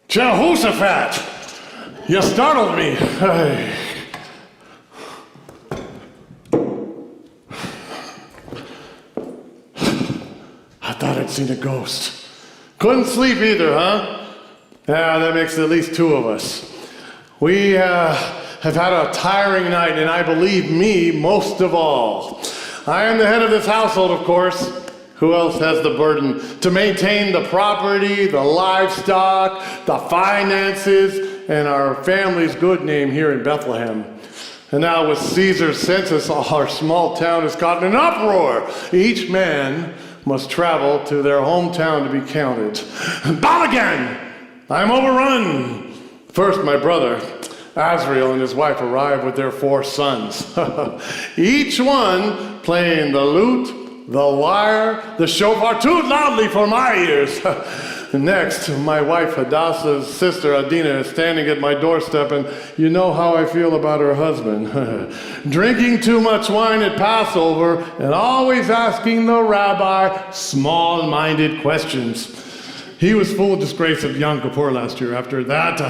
Jehoshaphat! You startled me. I thought I'd seen a ghost. Couldn't sleep either, huh? Yeah, that makes at least two of us. We have had a tiring night, and I believe me most of all. I am the head of this household, of course. Who else has the burden to maintain the property, the livestock, the finances, and our family's good name here in Bethlehem? And now with Caesar's census, our small town is caught in an uproar. Each man must travel to their hometown to be counted. Balagan! I'm overrun. First, my brother, Azrael, and his wife arrive with their 4 sons. Each one playing the lute, the lyre, the shofar, too loudly for my ears. Next, my wife Hadassah's sister Adina is standing at my doorstep, and you know how I feel about her husband. Drinking too much wine at Passover and always asking the rabbi small-minded questions. He was full of disgrace at Yom Kippur last year. After that,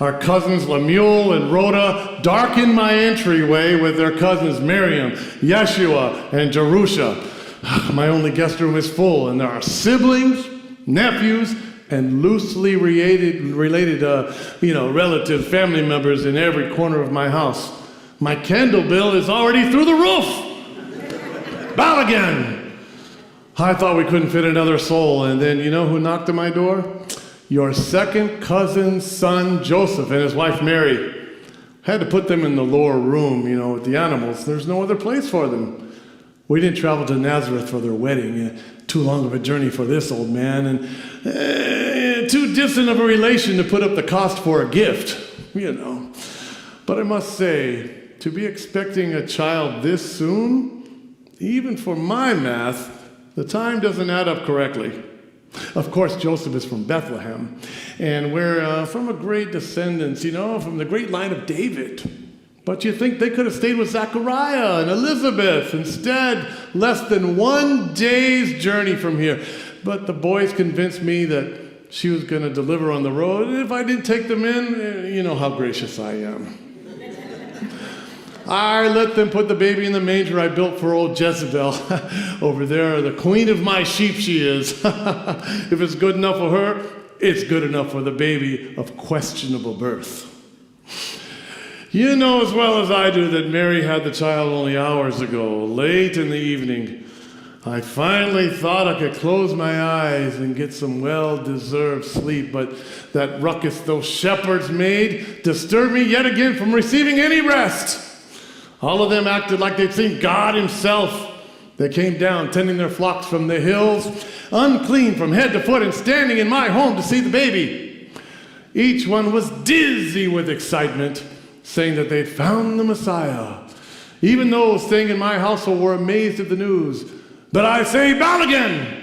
our cousins Lemuel and Rhoda darkened my entryway with their cousins Miriam, Yeshua, and Jerusha. My only guest room is full, and there are siblings, nephews, and loosely related relative family members in every corner of my house. My candle bill is already through the roof. Balagan! I thought we couldn't fit another soul, and then you know who knocked at my door? Your second cousin's son, Joseph, and his wife, Mary. Had to put them in the lower room, with the animals. There's no other place for them. We didn't travel to Nazareth for their wedding. Too long of a journey for this old man, and too distant of a relation to put up the cost for a gift, But I must say, to be expecting a child this soon, even for my math, the time doesn't add up correctly. Of course, Joseph is from Bethlehem, and we're from a great descendants, from the great line of David. But you think they could have stayed with Zachariah and Elizabeth. Instead, less than 1 day's journey from here. But the boys convinced me that she was going to deliver on the road, and if I didn't take them in, you know how gracious I am. I let them put the baby in the manger I built for old Jezebel. Over there, the queen of my sheep she is. If it's good enough for her, it's good enough for the baby of questionable birth. You know as well as I do that Mary had the child only hours ago, late in the evening. I finally thought I could close my eyes and get some well-deserved sleep, but that ruckus those shepherds made disturbed me yet again from receiving any rest. All of them acted like they'd seen God himself. They came down, tending their flocks from the hills, unclean from head to foot, and standing in my home to see the baby. Each one was dizzy with excitement, saying that they'd found the Messiah. Even those staying in my household were amazed at the news. But I say, Balagan!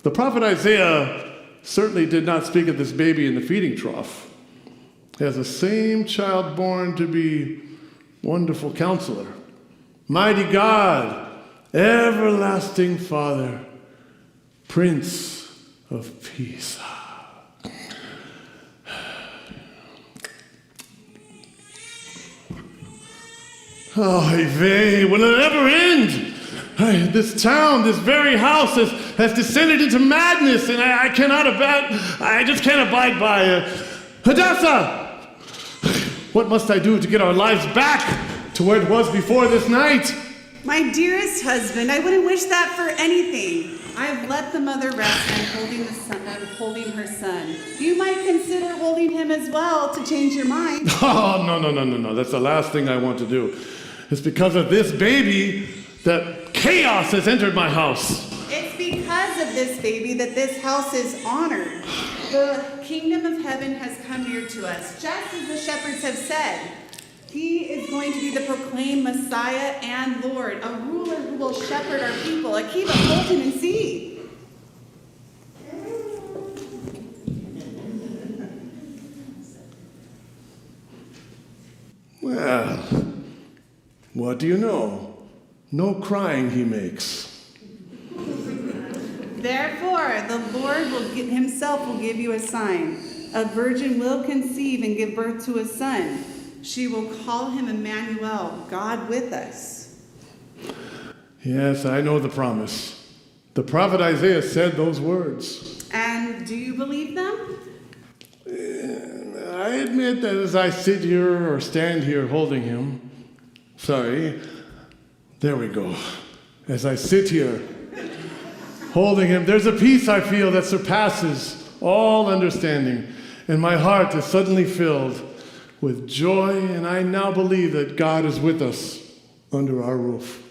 The prophet Isaiah certainly did not speak of this baby in the feeding trough as the same child born to be Wonderful Counselor, Mighty God, Everlasting Father, Prince of Peace. Oh, vey, will it ever end? This town, this very house has descended into madness, and I just can't abide by it. Hadassah! What must I do to get our lives back to where it was before this night? My dearest husband, I wouldn't wish that for anything. I've let the mother rest and holding her son. You might consider holding him as well to change your mind. Oh, no. That's the last thing I want to do. It's because of this baby that chaos has entered my house. It's because of this baby that this house is honored. The kingdom of heaven has come near to us, just as the shepherds have said. He is going to be the proclaimed Messiah and Lord, a ruler who will shepherd our people. Akiva, hold him and see. Well, what do you know? No crying he makes. Therefore, the Lord himself will give you a sign. A virgin will conceive and give birth to a son. She will call him Emmanuel, God with us. Yes, I know the promise. The prophet Isaiah said those words. And do you believe them? I admit that as I sit here or stand here holding him, there we go. As I sit here holding him, there's a peace I feel that surpasses all understanding. And my heart is suddenly filled with joy, and I now believe that God is with us under our roof.